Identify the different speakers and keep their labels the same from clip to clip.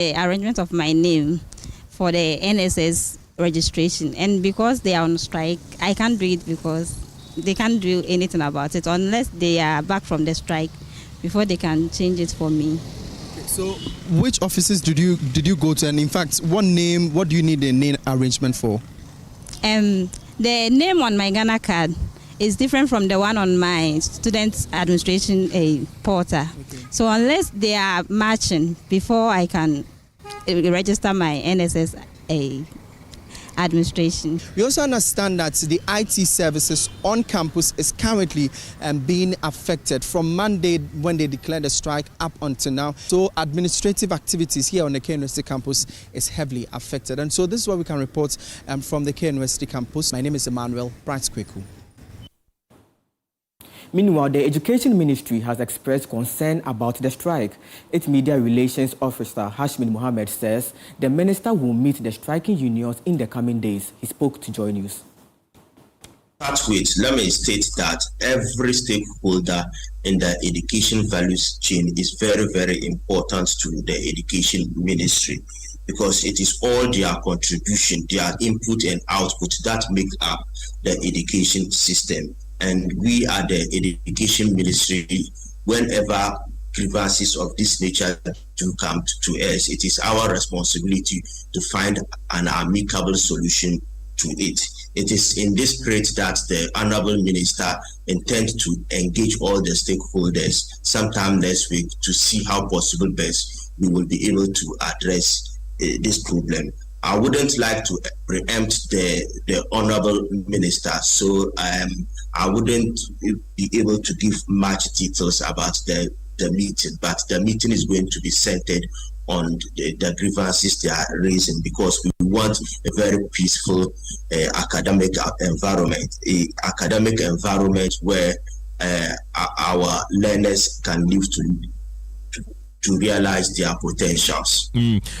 Speaker 1: The arrangement of my name for the NSS registration, and because they are on strike, I can't do it because they can't do anything about it unless they are back from the strike before they can change it for me.
Speaker 2: So which offices did you go to, and in fact what do you need a name arrangement for?
Speaker 1: The name on my Ghana card is different from the one on my student administration portal. Okay. So unless they are matching before I can register my NSS administration.
Speaker 2: We also understand that the IT services on campus is currently being affected from Monday when they declared a strike up until now. So administrative activities here on the Ekow University campus is heavily affected. And so this is what we can report from the Ekow University campus. My name is Emmanuel Bright-Kweku.
Speaker 3: Meanwhile, the Education Ministry has expressed concern about the strike. Its Media Relations Officer, Hashmin Mohammed, says the minister will meet the striking unions in the coming days. He spoke to JoyNews.
Speaker 4: Let me state that every stakeholder in the education values chain is very, very important to the Education Ministry, because it is all their contribution, their input and output that make up the education system. And we are the Education Ministry. Whenever grievances of this nature do come to us, it is our responsibility to find an amicable solution to it. It is in this spirit that the Honorable Minister intends to engage all the stakeholders sometime next week to see how possible best we will be able to address this problem. I wouldn't like to preempt the Honorable Minister, so I wouldn't be able to give much details about the meeting, but the meeting is going to be centered on the grievances they are raising, because we want a very peaceful academic environment, where our learners can live to realize their potentials.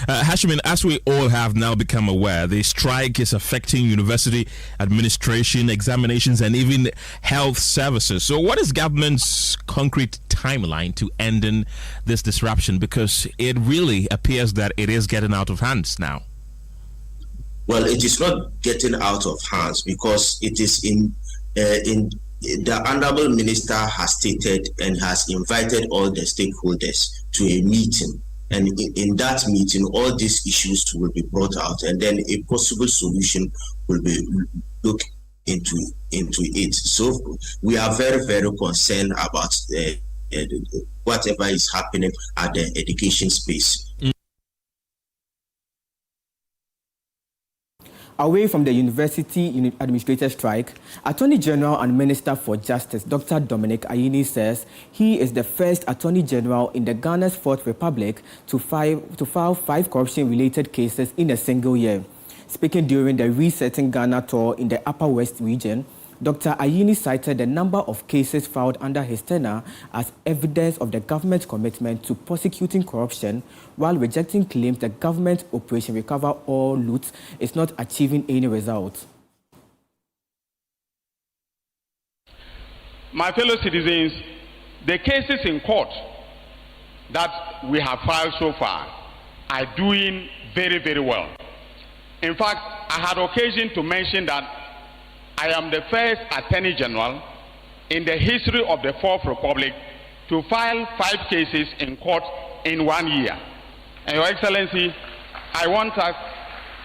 Speaker 5: Hashmin, as we all have now become aware, the strike is affecting university administration, examinations, and even health services. So what is government's concrete timeline to ending this disruption? Because it really appears that it is getting out of hands now.
Speaker 4: Well, it is not getting out of hands, because it is in the Honorable Minister has stated and has invited all the stakeholders to a meeting, and in that meeting all these issues will be brought out, and then a possible solution will be looked into it. So we are very, very concerned about whatever is happening at the education space.
Speaker 3: Away from the university administrator strike, Attorney General and Minister for Justice, Dr. Dominic Ayine, says he is the first Attorney General in the Ghana's Fourth Republic to file 5 corruption-related cases in a single year. Speaking during the Resetting Ghana tour in the Upper West region, Dr. Ayine cited the number of cases filed under his tenure as evidence of the government's commitment to prosecuting corruption, while rejecting claims the government Operation Recover All Loot is not achieving any results.
Speaker 6: My fellow citizens, the cases in court that we have filed so far are doing very, very well. In fact, I had occasion to mention that I am the first Attorney General in the history of the Fourth Republic to file 5 cases in court in 1 year. And Your Excellency, I want us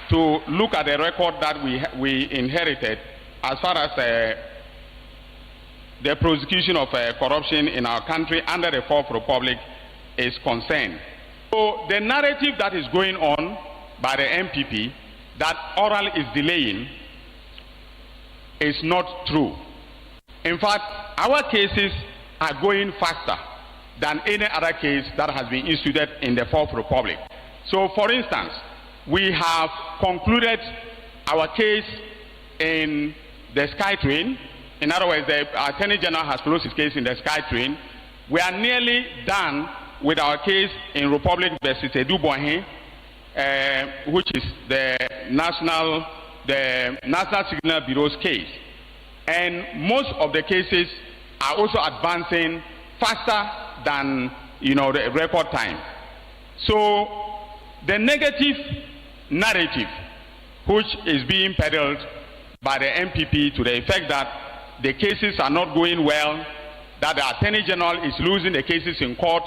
Speaker 6: to look at the record that we inherited as far as the prosecution of corruption in our country under the Fourth Republic is concerned. So the narrative that is going on by the MPP that oral is delaying is not true. In fact, our cases are going faster than any other case that has been instituted in the Fourth Republic. So, for instance, we have concluded our case in the SkyTrain. In other words, the Attorney General has closed his case in the SkyTrain. We are nearly done with our case in Republic versus Eduboahin, which is the National Signal Bureau's case. And most of the cases are also advancing faster than the record time. So the negative narrative which is being peddled by the MPP to the effect that the cases are not going well, that the Attorney General is losing the cases in court,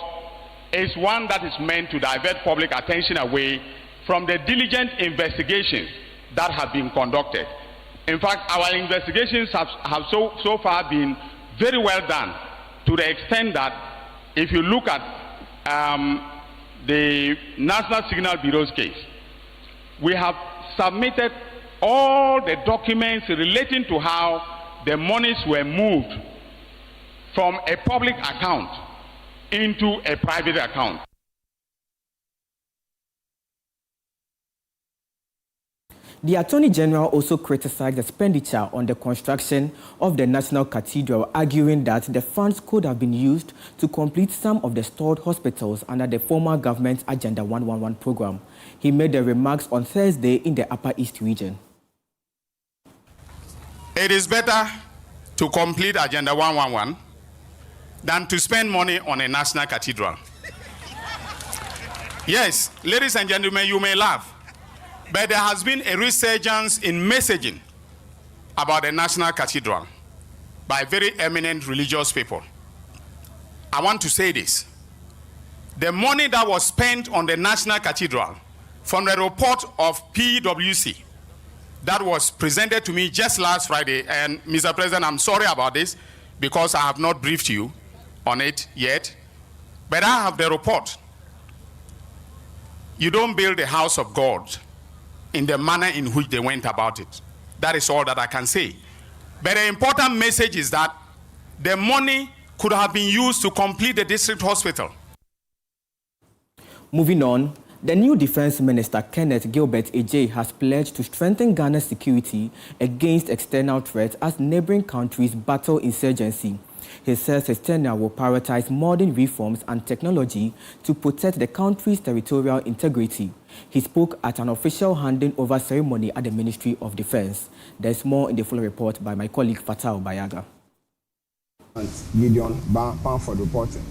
Speaker 6: is one that is meant to divert public attention away from the diligent investigations that have been conducted. In fact, our investigations have so far been very well done, to the extent that if you look at the National Signal Bureau's case, we have submitted all the documents relating to how the monies were moved from a public account into a private account.
Speaker 3: The Attorney General also criticized expenditure on the construction of the National Cathedral, arguing that the funds could have been used to complete some of the stalled hospitals under the former government's Agenda 111 program. He made the remarks on Thursday in the Upper East region.
Speaker 6: It is better to complete Agenda 111 than to spend money on a national cathedral. Yes, ladies and gentlemen, you may laugh, but there has been a resurgence in messaging about the National Cathedral by very eminent religious people. I want to say this. The money that was spent on the National Cathedral, from the report of PwC that was presented to me just last Friday, and Mr. President, I'm sorry about this because I have not briefed you on it yet, but I have the report. You don't build the house of God in the manner in which they went about it. That is all that I can say. But the important message is that the money could have been used to complete the district hospital.
Speaker 3: Moving on, the new Defense Minister, Kenneth Gilbert Ejay, has pledged to strengthen Ghana's security against external threats as neighboring countries battle insurgency. He says his tenure will prioritize modern reforms and technology to protect the country's territorial integrity. He spoke at an official handing over ceremony at the Ministry of Defense. There's more in the full report by my colleague Fatal Bayaga.
Speaker 7: Gideon Bamford reporting.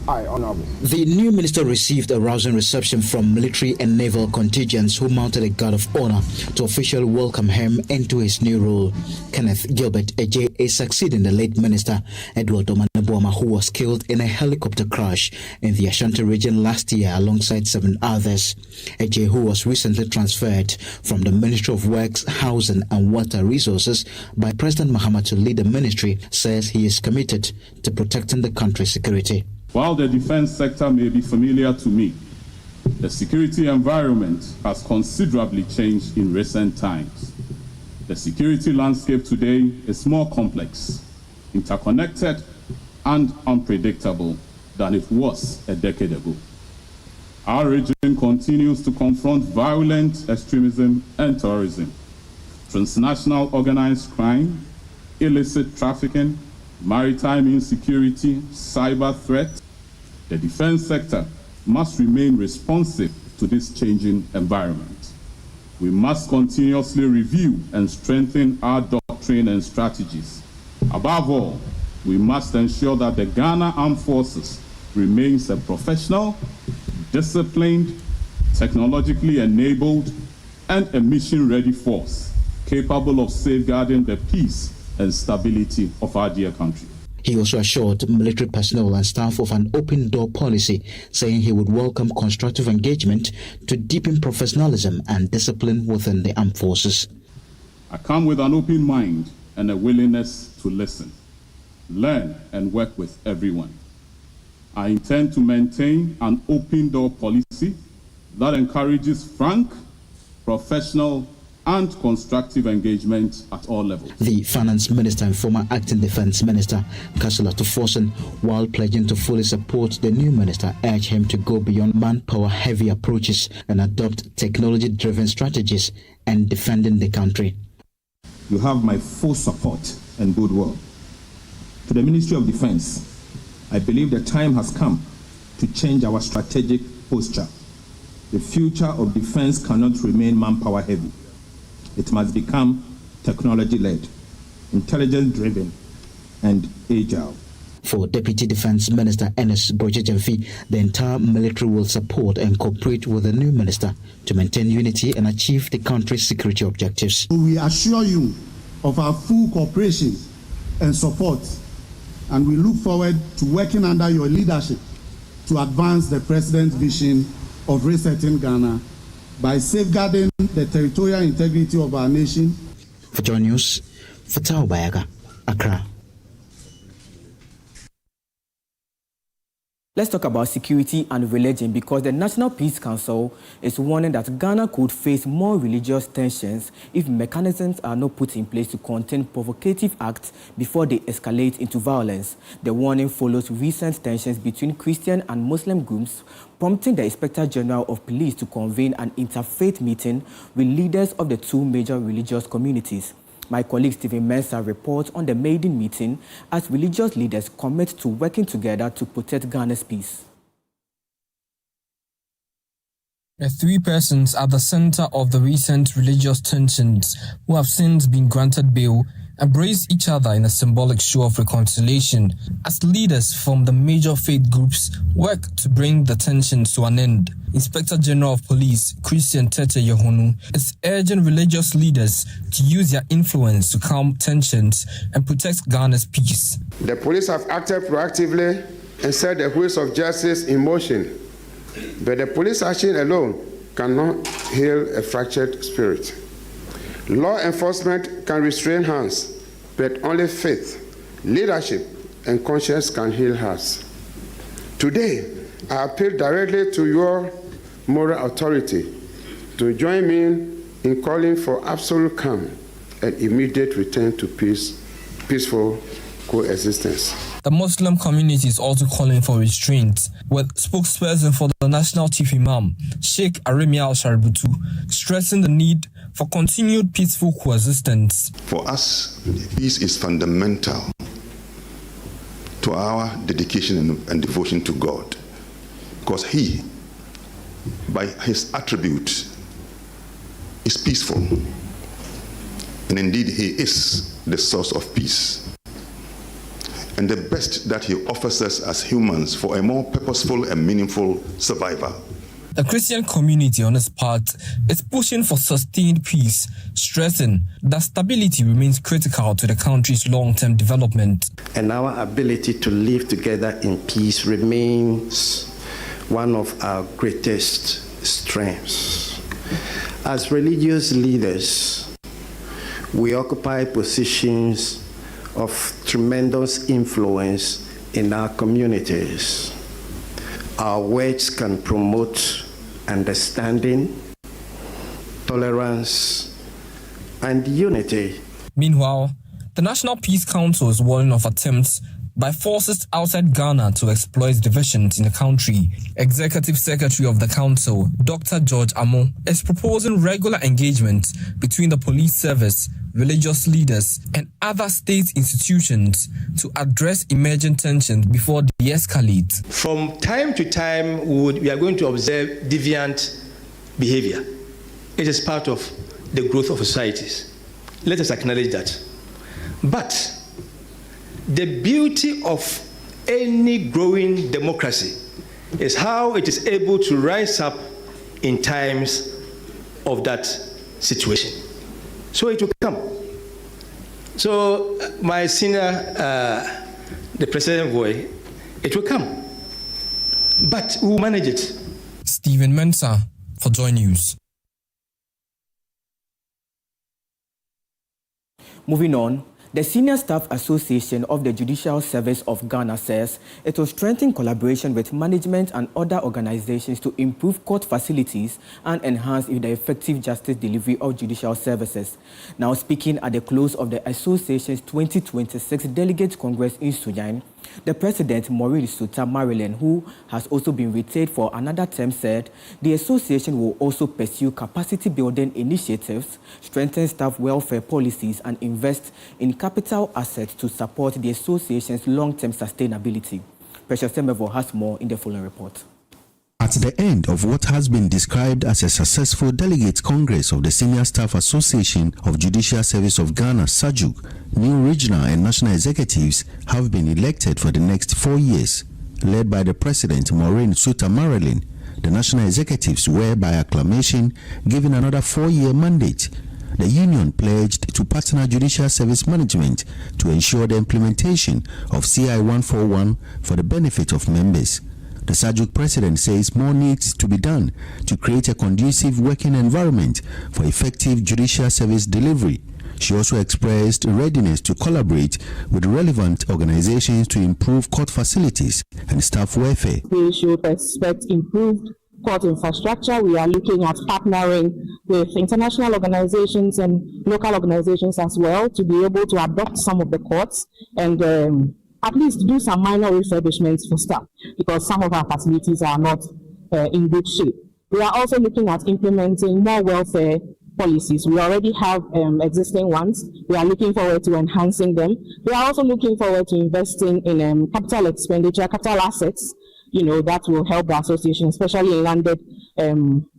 Speaker 7: Honorable.
Speaker 8: The new minister received a rousing reception from military and naval contingents who mounted a guard of honor to officially welcome him into his new role. Kenneth Gilbert Ejay is succeeding the late minister Edward Omaneboma, who was killed in a helicopter crash in the Ashanti region last year alongside 7 others. Ejay, who was recently transferred from the Ministry of Works, Housing and Water Resources by President Mahama to lead the ministry, says he is committed to protecting the country's security.
Speaker 9: While the defense sector may be familiar to me, the security environment has considerably changed in recent times. The security landscape today is more complex, interconnected, and unpredictable than it was a decade ago. Our region continues to confront violent extremism and terrorism, transnational organized crime, illicit trafficking, maritime insecurity, cyber threats. The defense sector must remain responsive to this changing environment. We must continuously review and strengthen our doctrine and strategies. Above all, we must ensure that the Ghana Armed Forces remains a professional, disciplined, technologically enabled, and a mission-ready force capable of safeguarding the peace and stability of our dear country.
Speaker 8: He also assured military personnel and staff of an open-door policy, saying he would welcome constructive engagement to deepen professionalism and discipline within the armed forces.
Speaker 9: I come with an open mind and a willingness to listen, learn, and work with everyone. I intend to maintain an open-door policy that encourages frank, professional, and constructive engagement at all levels.
Speaker 8: The Finance Minister and former Acting Defense Minister, Kassala Tuforsen, while pledging to fully support the new minister, urged him to go beyond manpower-heavy approaches and adopt technology-driven strategies and defending the country.
Speaker 7: You have my full support and goodwill. To the Ministry of Defense, I believe the time has come to change our strategic posture. The future of defense cannot remain manpower-heavy. It must become technology-led, intelligence-driven, and agile.
Speaker 8: For Deputy Defense Minister Ernest Brojejemfi, the entire military will support and cooperate with the new minister to maintain unity and achieve the country's security objectives.
Speaker 10: We assure you of our full cooperation and support, and we look forward to working under your leadership to advance the President's vision of resetting Ghana by safeguarding the territorial integrity of our nation.
Speaker 8: For JoyNews, Fatau Bayaga, Accra.
Speaker 3: Let's talk about security and religion, because the National Peace Council is warning that Ghana could face more religious tensions if mechanisms are not put in place to contain provocative acts before they escalate into violence. The warning follows recent tensions between Christian and Muslim groups, prompting the Inspector General of Police to convene an interfaith meeting with leaders of the two major religious communities. My colleague Stephen Mensah reports on the maiden meeting as religious leaders commit to working together to protect Ghana's peace.
Speaker 11: The three persons at the center of the recent religious tensions, who have since been granted bail, embrace each other in a symbolic show of reconciliation as leaders from the major faith groups work to bring the tensions to an end. Inspector General of Police Christian Tete Yohonu is urging religious leaders to use their influence to calm tensions and protect Ghana's peace.
Speaker 12: The police have acted proactively and set the wheels of justice in motion, but the police action alone cannot heal a fractured spirit. Law enforcement can restrain hands, but only faith, leadership, and conscience can heal hearts. Today, I appeal directly to your moral authority to join me in calling for absolute calm and immediate return to peaceful coexistence.
Speaker 11: The Muslim community is also calling for restraint, with spokesperson for the National Chief Imam, Sheikh Aremia Al-Shaributu, stressing the need for continued peaceful coexistence.
Speaker 13: For us, peace is fundamental to our dedication and devotion to God, because He, by His attribute, is peaceful, and indeed He is the source of peace. And the best that He offers us as humans for a more purposeful and meaningful survival.
Speaker 11: The Christian community, on its part, is pushing for sustained peace, stressing that stability remains critical to the country's long-term development.
Speaker 14: And our ability to live together in peace remains one of our greatest strengths. As religious leaders, we occupy positions of tremendous influence in our communities. Our words can promote understanding, tolerance, and unity.
Speaker 11: Meanwhile, the National Peace Council is warning of attempts by forces outside Ghana to exploit divisions in the country. Executive Secretary of the Council, Dr. George Amo, is proposing regular engagement between the police service, religious leaders, and other state institutions to address emerging tensions before they escalate.
Speaker 15: From time to time, we are going to observe deviant behavior. It is part of the growth of societies. Let us acknowledge that. But the beauty of any growing democracy is how it is able to rise up in times of that situation. So it will come. So my senior, the president boy, it will come. But we will manage it.
Speaker 11: Stephen Mensah for JoyNews.
Speaker 3: Moving on, the Senior Staff Association of the Judicial Service of Ghana says it will strengthen collaboration with management and other organizations to improve court facilities and enhance the effective justice delivery of judicial services. Now speaking at the close of the association's 2026 Delegate Congress in Sudan, the president, Maurice Suta Marilyn, who has also been retained for another term, said the association will also pursue capacity-building initiatives, strengthen staff welfare policies, and invest in capital assets to support the association's long-term sustainability. Precious Semevo has more in the following report.
Speaker 16: At the end of what has been described as a successful delegate congress of the Senior Staff Association of Judicial Service of Ghana, SAJUG, new regional and national executives have been elected for the next 4 years. Led by the President, Maureen Suter Marilyn, the national executives were by acclamation given another 4-year mandate. The union pledged to partner judicial service management to ensure the implementation of CI 141 for the benefit of members. The SAJUG president says more needs to be done to create a conducive working environment for effective judicial service delivery. She also expressed readiness to collaborate with relevant organizations to improve court facilities and staff welfare.
Speaker 17: We should expect improved court infrastructure. We are looking at partnering with international organizations and local organizations as well to be able to adopt some of the courts and at least do some minor refurbishments for staff, because some of our facilities are not in good shape. We are also looking at implementing more welfare policies. We already have existing ones. We are looking forward to enhancing them. We are also looking forward to investing in capital expenditure, capital assets, that will help the association, especially in landed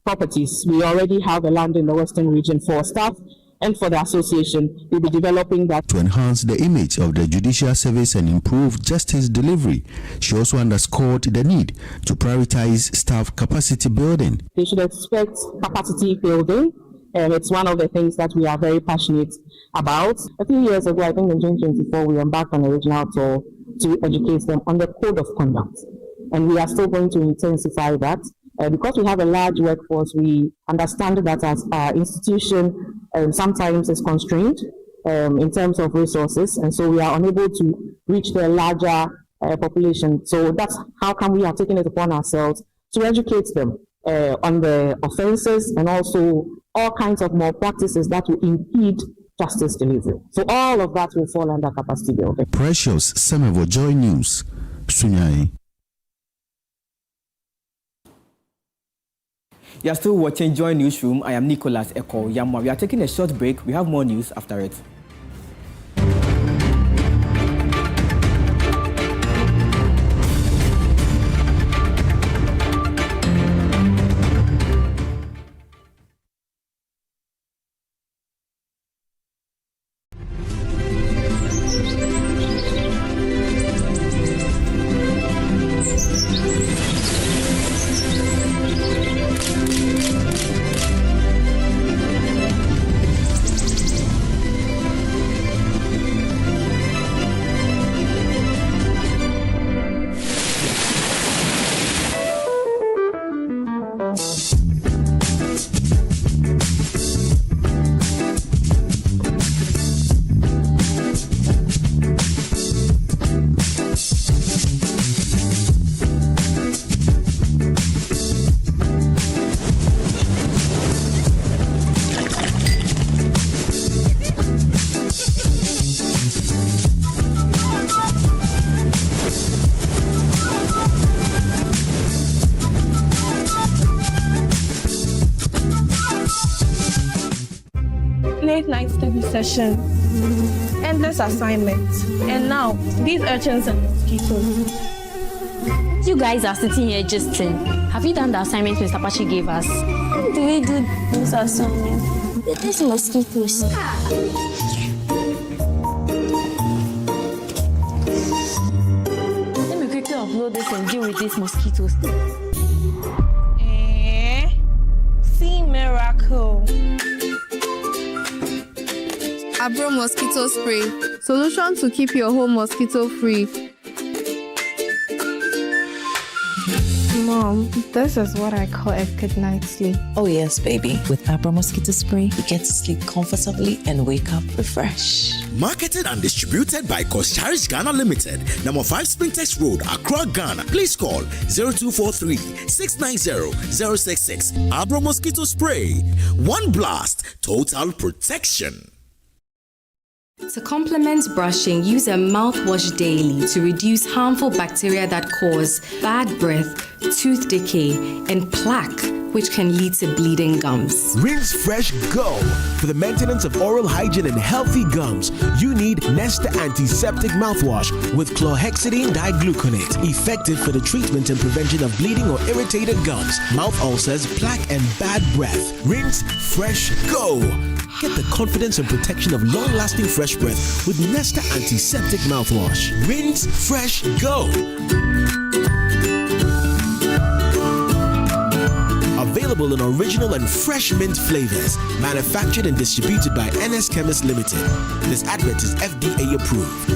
Speaker 17: properties. We already have a land in the Western region for staff, and for the association, we'll be developing that.
Speaker 16: To enhance the image of the judicial service and improve justice delivery, she also underscored the need to prioritize staff capacity building.
Speaker 17: They should expect capacity building. It's one of the things that we are very passionate about. A few years ago, I think in 2024, we embarked on a regional tour to educate them on the code of conduct. And we are still going to intensify that. Because we have a large workforce, we understand that as our institution sometimes is constrained in terms of resources, and so we are unable to reach the larger population. So that's how come we are taking it upon ourselves to educate them on the offenses and also all kinds of more practices that will impede justice delivery. So all of that will fall under capacity building.
Speaker 16: Precious Semevo, JoyNews, Sunyai.
Speaker 3: You are still watching Joy Newsroom. I am Nicholas Ekow. Yamoah. We are taking a short break. We have more news after it.
Speaker 18: Night study session, endless assignments, and now these urchins and mosquitoes.
Speaker 19: You guys are sitting here just have you done the assignment Mr. Pachi gave us?
Speaker 20: How do we do those assignments? These mosquitoes.
Speaker 19: Let me quickly upload this and deal with these mosquitoes.
Speaker 18: See miracle.
Speaker 21: Abro mosquito spray. Solution to keep your home mosquito free.
Speaker 18: Mom, this is what I call a good night's sleep.
Speaker 22: Oh yes, baby. With Abra Mosquito Spray, you get to sleep comfortably and wake up refreshed.
Speaker 23: Marketed and distributed by Kosharish Ghana Limited, number 5 Sprintex Road, Accra, Ghana. Please call 0243-690-066. Abra Mosquito Spray. One blast, total protection.
Speaker 24: To complement brushing, use a mouthwash daily to reduce harmful bacteria that cause bad breath, tooth decay, and plaque which can lead to bleeding gums.
Speaker 1: Rinse Fresh Go. For the maintenance of oral hygiene and healthy gums, you need Nesta Antiseptic Mouthwash with chlorhexidine digluconate. Effective for the treatment and prevention of bleeding or irritated gums, mouth ulcers, plaque, and bad breath. Rinse Fresh Go. Get the confidence and protection of long-lasting fresh breath with Nesta Antiseptic Mouthwash. Rinse Fresh Go. Available in original and fresh mint flavors. Manufactured and distributed by NS Chemist Limited. This advert is FDA approved.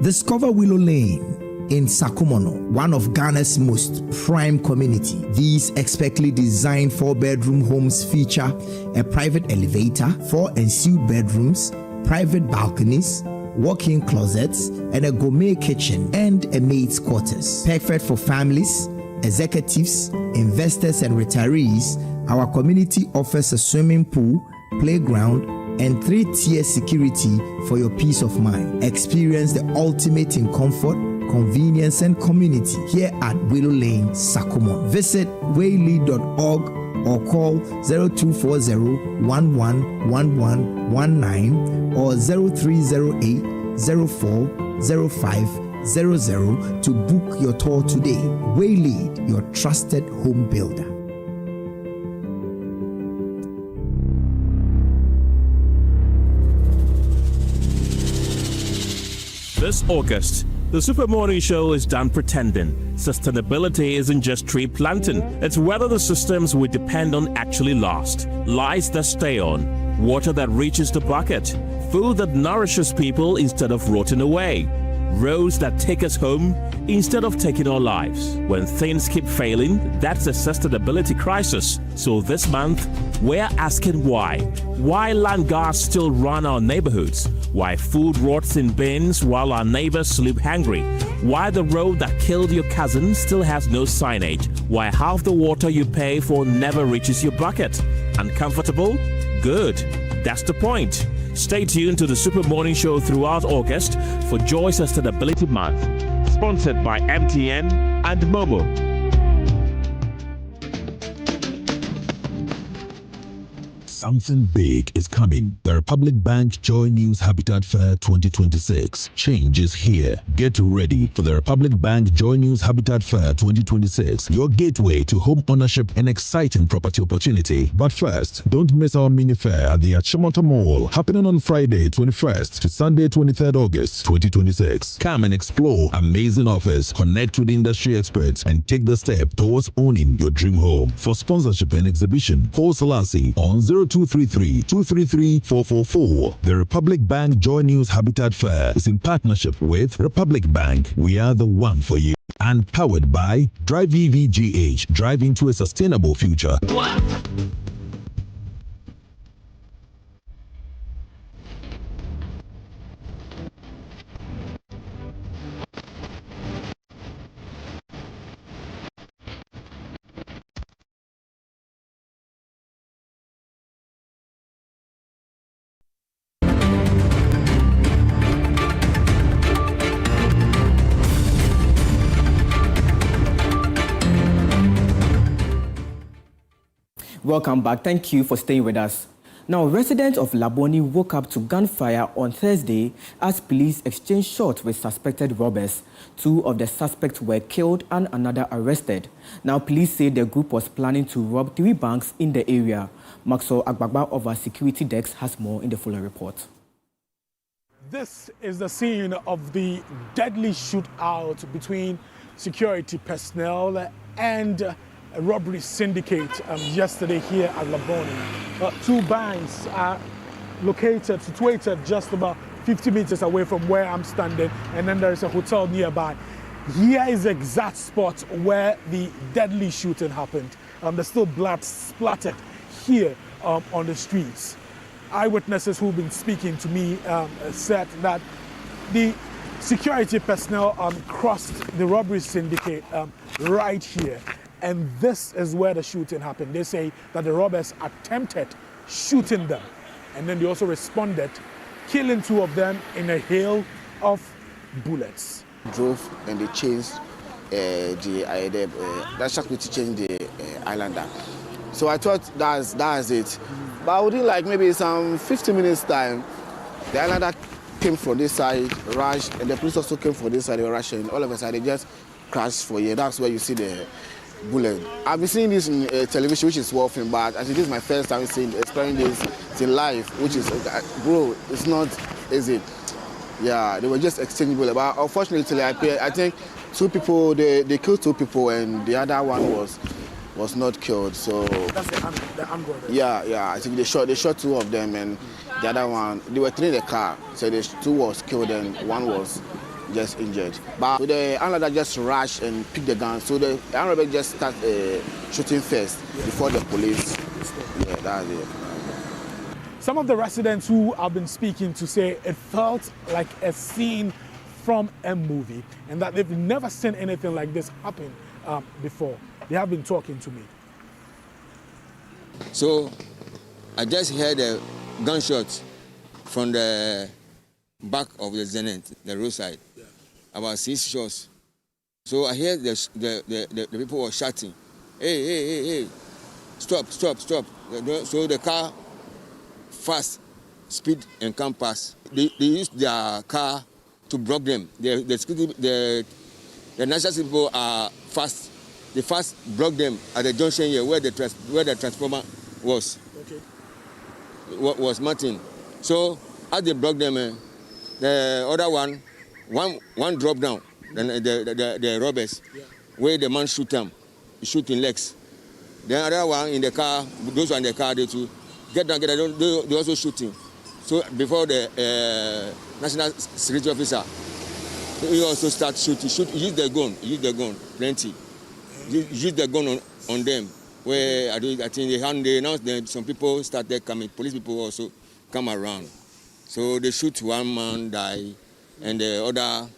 Speaker 2: Discover Willow Lane in Sakumono, one of Ghana's most prime community. These expertly designed 4-bedroom homes feature a private elevator, 4 ensuite bedrooms, private balconies, walk-in closets, and a gourmet kitchen and a maid's quarters. Perfect for families, executives, investors, and retirees. Our community offers a swimming pool, playground, and 3-tier security for your peace of mind. Experience the ultimate in comfort, convenience, and community here at Willow Lane, Sakumo. Visit waylead.org or call 0240-111119 or 0308-040500 to book your tour today. Waylead, your trusted home builder.
Speaker 4: This August, the Super Morning Show is done pretending. Sustainability isn't just tree planting. It's whether the systems we depend on actually last. Lights that stay on, water that reaches the bucket, food that nourishes people instead of rotting away, roads that take us home instead of taking our lives. When things keep failing, that's a sustainability crisis. So this month, we're asking why. Why land guards still run our neighborhoods? Why food rots in bins while our neighbors sleep hungry? Why the road that killed your cousin still has no signage? Why half the water you pay for never reaches your bucket? Uncomfortable? Good. That's the point. Stay tuned to the Super Morning Show throughout August for Joy Sustainability Month. Sponsored by MTN and Momo.
Speaker 5: Something big is coming. The Republic Bank JoyNews Habitat Fair 2026. Change is here. Get ready for the Republic Bank JoyNews Habitat Fair 2026. Your gateway to home ownership and exciting property opportunity. But first, don't miss our mini fair at the Achimota Mall, happening on Friday 21st to Sunday 23rd August 2026. Come and explore amazing offers, connect with industry experts, and take the step towards owning your dream home. For sponsorship and exhibition, call Selassie on 0233-233-444. The Republic Bank JoyNews Habitat Fair is in partnership with Republic Bank. We are the one for you. And powered by Drive EVGH. Drive into a sustainable future. What?
Speaker 3: Welcome back. Thank you for staying with us. Now, residents of Laboni woke up to gunfire on Thursday as police exchanged shots with suspected robbers. 2 of the suspects were killed and another arrested. Now, police say the group was planning to rob 3 banks in the area. Maxwell Agbagba of our security desk has more in the following report.
Speaker 25: This is the scene of the deadly shootout between security personnel and a robbery syndicate yesterday here at Laboni. 2 banks are situated just about 50 meters away from where I'm standing, and then there is a hotel nearby. Here is the exact spot where the deadly shooting happened. There's still blood splattered here on the streets. Eyewitnesses who've been speaking to me said that the security personnel crossed the robbery syndicate right here. And this is where the shooting happened. They say that the robbers attempted shooting them. And then they also responded, killing 2 of them in a hail of bullets.
Speaker 26: Drove and they chased
Speaker 6: that shark to change the islander. So I thought that's it. But within like maybe some 15 minutes time, the islander came from this side, rushed, and the police also came from this side, they were rushing. All of a sudden, they just crashed for you. That's where you see the bullet. I've been seeing this in television, which is warfare, but actually this is my first time experiencing this in life, which is, bro, it's not easy. Yeah, they were just exchanging bullets. But unfortunately, I think two people, they killed two people, and the other one was not killed. So
Speaker 25: that's the armed robber.
Speaker 6: Yeah. I think they shot two of them, and the other one, they were three in the car. So the two was killed, and one was just injured. But so the another just rushed and picked the gun. So the armed robber just started shooting first before the police. Yeah, that's it.
Speaker 25: Some of the residents who I've been speaking to say it felt like a scene from a movie, and that they've never seen anything like this happen before. They have been talking to me.
Speaker 7: So I just heard a gunshot from the back of the Zenith, the roadside, about 6 shots. So I heard the people were shouting, hey, stop. So the car fast, speed and come past. They used their car to block them. The national people are fast. They first blocked them at the junction here where the transformer was.
Speaker 25: Okay.
Speaker 7: Was Martin. So as they blocked them, the other one dropped down. Then the robbers, where the man shoot them, shooting legs. The other one in the car, those who are in the car, they too get down. They also shooting. So before the national security officer, he also start shooting. Use the gun, plenty. Use the gun on them. Where I think they announced that some people started coming. Police people also come around. So they shoot one man, die, and the other,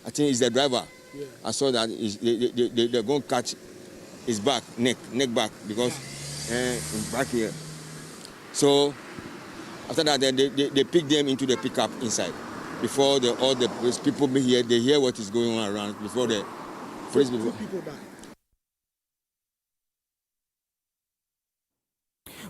Speaker 7: I think it's the driver. Yeah. I saw that they're going to catch his back, neck back, because back here. So after that, they pick them into the pickup inside. Before all the police people be here, they hear what is going on around. Before the police people die.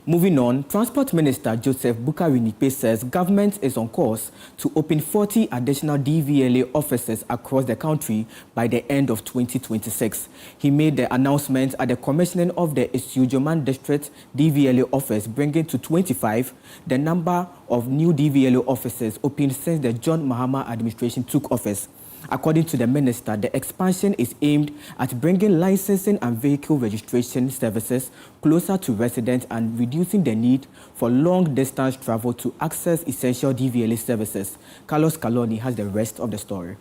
Speaker 3: Moving on, Transport Minister Joseph Bukari-Nikpe says government is on course to open 40 additional DVLA offices across the country by the end of 2026. He made the announcement at the commissioning of the Isujoman District DVLA office, bringing to 25 the number of new DVLA offices opened since the John Mahama administration took office. According to the minister, the expansion is aimed at bringing licensing and vehicle registration services closer to residents and reducing the need for long-distance travel to access essential DVLA services. Carlos Kaloni has the rest of the story.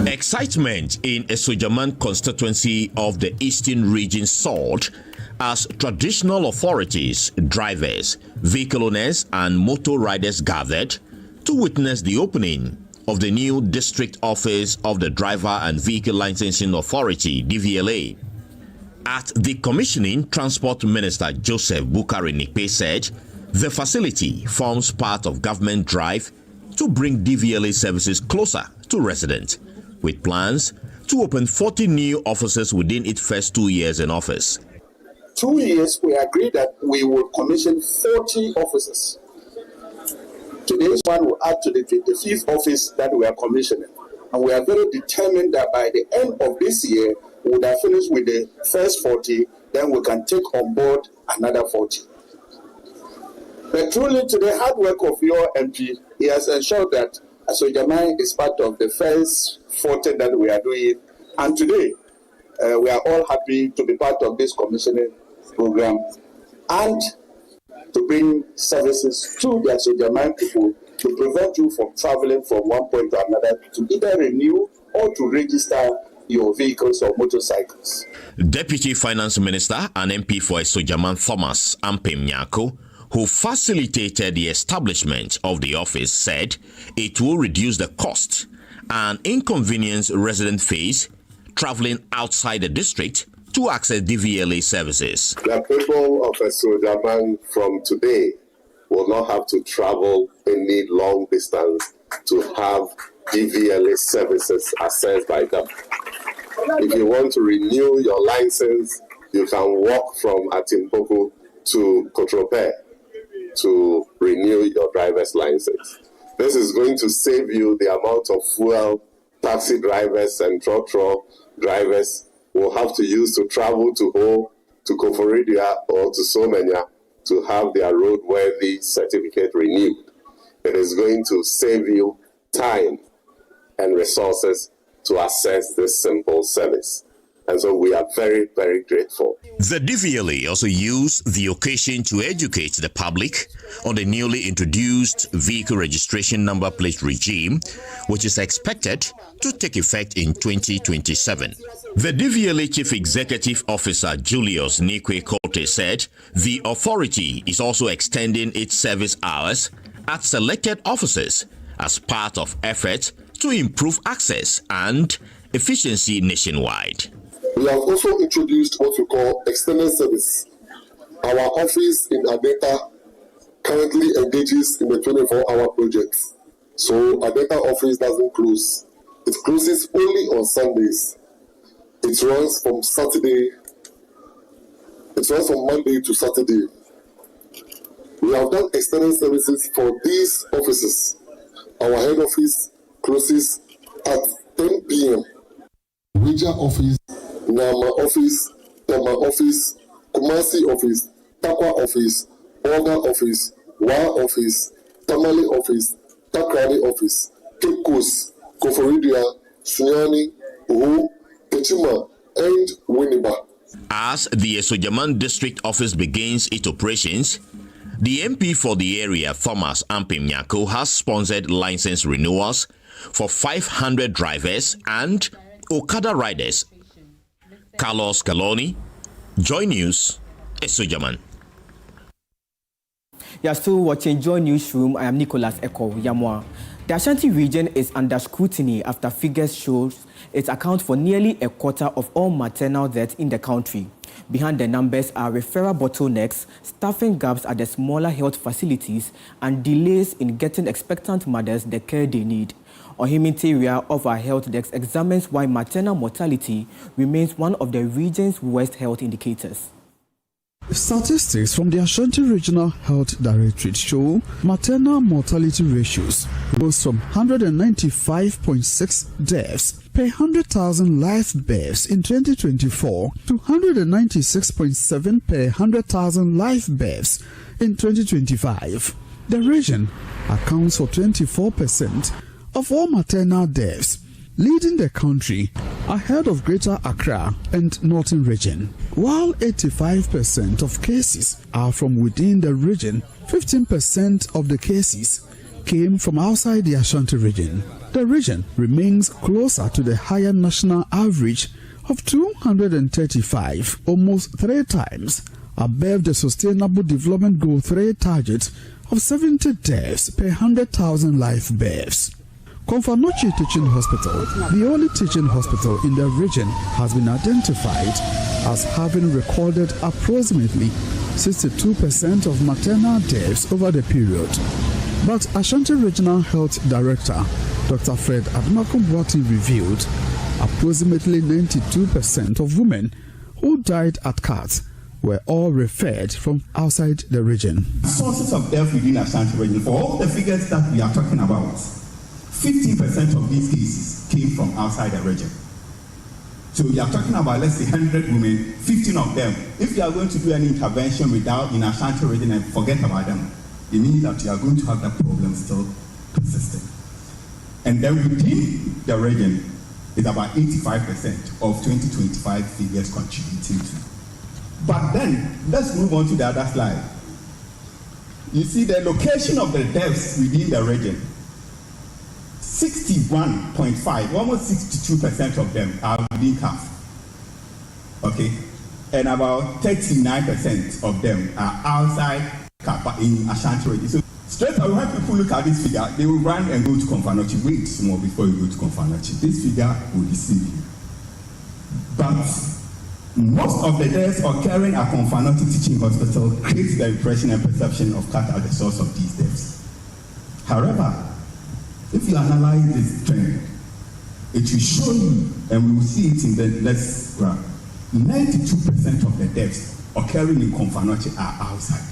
Speaker 4: Excitement in Isujoman constituency of the Eastern Region soared as traditional authorities, drivers, vehicle owners, and motor riders gathered to witness the opening of the new district office of the Driver and Vehicle Licensing Authority, DVLA. At the commissioning, Transport Minister Joseph Bukari-Nikpe said the facility forms part of government drive to bring DVLA services closer to residents, with plans to open 40 new offices within its first 2 years in office.
Speaker 8: 2 years, we agreed that we will commission 40 offices. Today's one will add to the 55th office that we are commissioning. And we are very determined that by the end of this year, we would have finished with the first 40, then we can take on board another 40. But truly, to the hard work of your MP, he has ensured that Isujoman is part of the first 40 that we are doing. And today, we are all happy to be part of this commissioning program and to bring services to the Isujoman people to prevent you from traveling from one point to another to either renew or to register your vehicles or motorcycles.
Speaker 4: Deputy Finance Minister and MP for Isujoman Thomas Ampem Nyako, who facilitated the establishment of the office, said it will reduce the cost and inconvenience residents face traveling outside the district to access DVLA services.
Speaker 8: The people of Isujoman from today will not have to travel any long distance to have DVLA services assessed by them. If you want to renew your license, you can walk from Atimpoku to Kotrope to renew your driver's license. This is going to save you the amount of fuel taxi drivers and truck drivers will have to use to travel to Ho, to Koforidia, or to Somenya to have their roadworthy certificate renewed. It is going to save you time and resources to access this simple service. And so we are very, very grateful.
Speaker 9: The DVLA also used the occasion to educate the public on the newly introduced vehicle registration number plate regime, which is expected to take effect in 2027. The DVLA Chief Executive Officer Julius Nikwe-Kote said the authority is also extending its service hours at selected offices as part of efforts to improve access and efficiency nationwide.
Speaker 8: We have also introduced what we call extended service. Our office in Adeta currently engages in the 24-hour project. So Adeta office doesn't close. It closes only on Sundays. It runs from Monday to Saturday. We have done extended services for these offices. Our head office closes at 10 p.m. Wija office, Nama office, Tama office, Kumasi office, Takwa office, Olga office, Wa office, Tamale office, Takrani office, Kekos, Koforidia, Sunyani, Uhu, Kechima, and Winneba.
Speaker 9: As the Esojaman district office begins its operations, the MP for the area, Thomas Ampim Nyako, has sponsored license renewals for 500 drivers and Okada riders. Carlos Kaloni, JoyNews, Esojaman.
Speaker 3: You are still watching Joy Newsroom. I am Nicholas Ekow, Yamoah. The Ashanti region is under scrutiny after figures show it accounts for nearly a quarter of all maternal deaths in the country. Behind the numbers are referral bottlenecks, staffing gaps at the smaller health facilities, and delays in getting expectant mothers the care they need. Ohimitiria of our health desk examines why maternal mortality remains one of the region's worst health indicators.
Speaker 10: Statistics from the Ashanti Regional Health Directorate show maternal mortality ratios rose from 195.6 deaths per 100,000 live births in 2024 to 196.7 per 100,000 live births in 2025. The region accounts for 24% of all maternal deaths, leading the country ahead of Greater Accra and Northern Region. While 85% of cases are from within the region, 15% of the cases came from outside the Ashanti region. The region remains closer to the higher national average of 235, almost 3 times above the Sustainable Development Goal 3 target of 70 deaths per 100,000 live births. Konfanochi Teaching Hospital, the only teaching hospital in the region, has been identified as having recorded approximately 62% of maternal deaths over the period. But Ashanti Regional Health Director, Dr. Fred Admakumbuati, revealed approximately 92% of women who died at CAT were all referred from outside the region.
Speaker 12: Sources of death within Ashanti region, for all the figures that we are talking about, 15% of these cases came from outside the region. So we are talking about, let's say, 100 women, 15 of them. If you are going to do any intervention in Ashanti region and forget about them, it means that you are going to have that problem still persisting. And then within the region is about 85% of 2025 figures contributing to. But then, let's move on to the other slide. You see the location of the deaths within the region. 61.5, almost 62% of them are within CAF. Okay? And about 39% of them are outside CAF in Ashanti region. So straight away, when people look at this figure, they will run and go to Konfanochi. Wait small before you go to Konfanochi. This figure will deceive you. But most of the deaths occurring at Konfanochi Teaching Hospital creates the impression and perception of CAT as the source of these deaths. However, If you analyze this trend, it will show you, and we will see it in the next graph, 92% of the deaths occurring in Komfanoche are outside.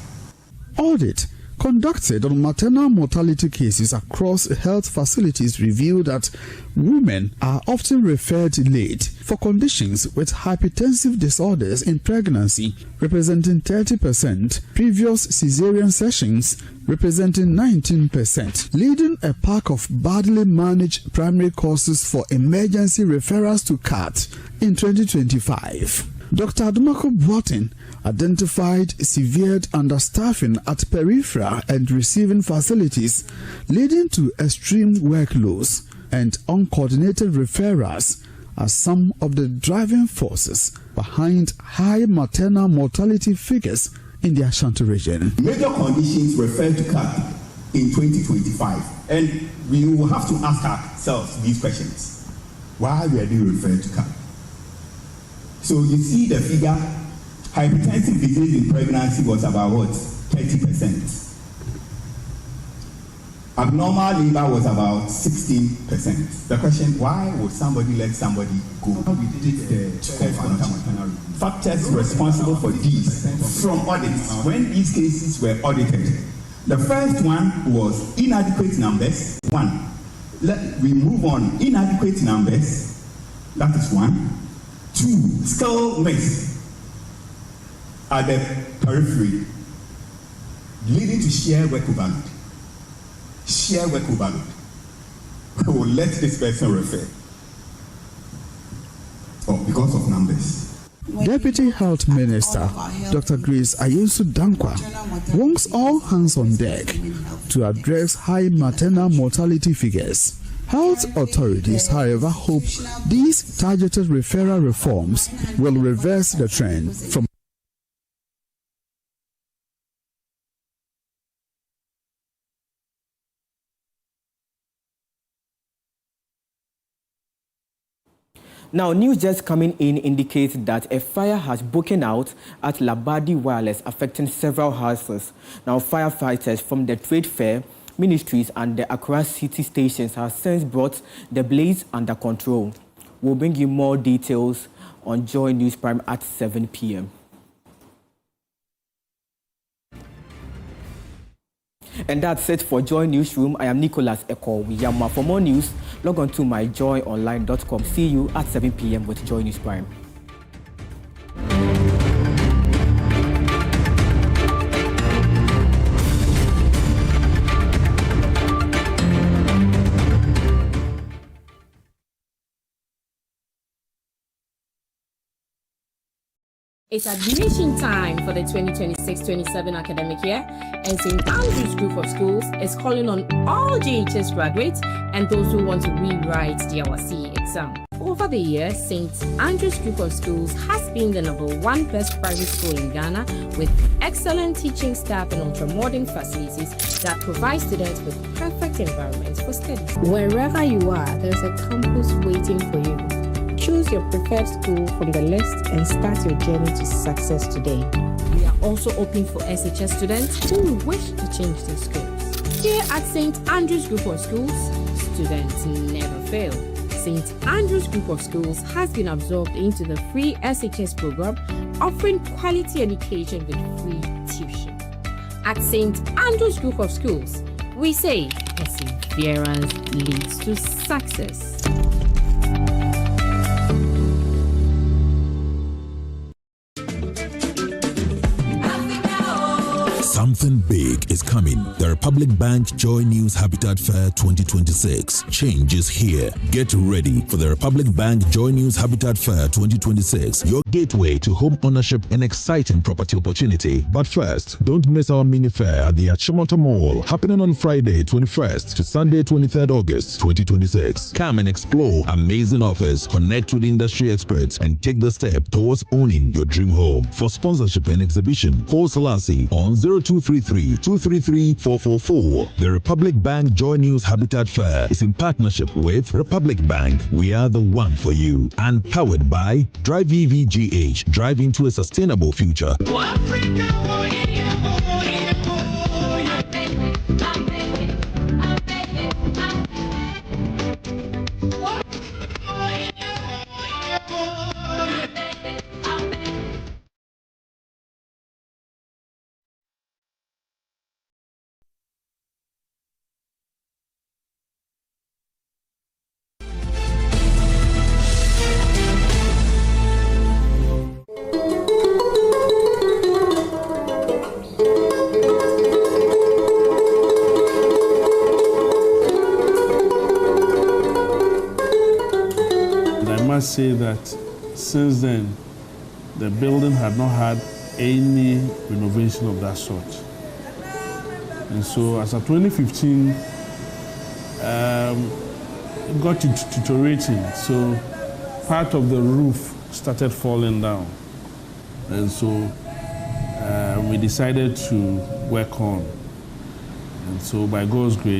Speaker 10: Audit conducted on maternal mortality cases across health facilities revealed that women are often referred late for conditions with hypertensive disorders in pregnancy, representing 30%, previous cesarean sections representing 19%, leading a pack of badly managed primary causes for emergency referrals to CAT in 2025. Dr. Adefemekpor identified severe understaffing at peripheral and receiving facilities, leading to extreme workloads and uncoordinated referrals as some of the driving forces behind high maternal mortality figures in the Ashanti region.
Speaker 12: Major conditions referred to CAP in 2025, and we will have to ask ourselves these questions. Why were they referred to CAP? So you see the figure, hypertensive disease in pregnancy was about what? 30%. Abnormal labor was about 16%. The question, why would somebody let somebody go? We did the factors responsible for these from audits. When these cases were audited, the first one was inadequate numbers. We move on. Inadequate numbers, that is one. 2, skill mix at the periphery, leading to sheer work overload. Sheer work overload. We will let this person refer. Because of numbers.
Speaker 10: Deputy Health Minister Dr. Grace Ayensu-Dankwa wants all hands on deck to address high maternal mortality figures. Health authorities, however, hope these targeted referral reforms will reverse the trend from
Speaker 3: Now, news just coming in indicates that a fire has broken out at Labadi Wireless, affecting several houses. Now, firefighters from the trade fair, ministries and the Accra city stations have since brought the blaze under control. We'll bring you more details on Joy News Prime at 7 p.m. And that's it for Joy Newsroom. I am Nicholas Ekow with Yamoah. For more news, log on to myjoyonline.com. See you at 7 p.m. with Joy News Prime.
Speaker 11: It's admission time for the 2026-27 academic year, and St. Andrew's Group of Schools is calling on all JHS graduates and those who want to rewrite the LSE exam. Over the years, St. Andrew's Group of Schools has been the #1 best private school in Ghana, with excellent teaching staff and ultra-modern facilities that provide students with perfect environments for studies. Wherever you are, there's a campus waiting for you. Choose your preferred school from the list and start your journey to success today. We are also open for SHS students who wish to change their schools. Here at St. Andrew's Group of Schools, students never fail. St. Andrew's Group of Schools has been absorbed into the free SHS program, offering quality education with free tuition. At St. Andrew's Group of Schools, we say perseverance leads to success.
Speaker 5: Something big is coming. The Republic Bank Joy News Habitat Fair 2026. Change is here. Get ready for the Republic Bank Joy News Habitat Fair 2026. Your gateway to home ownership and exciting property opportunity. But first, don't miss our mini fair at the Achimota Mall, happening on Friday 21st to Sunday 23rd August 2026. Come and explore amazing offers, connect with industry experts, and take the step towards owning your dream home. For sponsorship and exhibition, call Selassie on 0233-233-444. The Republic Bank Joy News Habitat Fair is in partnership with Republic Bank. We are the one for you. And powered by Drive EVGH, drive into a sustainable future.
Speaker 13: say that since then, the building had not had any renovation of that sort. And so as of 2015, it got deteriorating. So part of the roof started falling down. And so we decided to work on. And so by God's grace,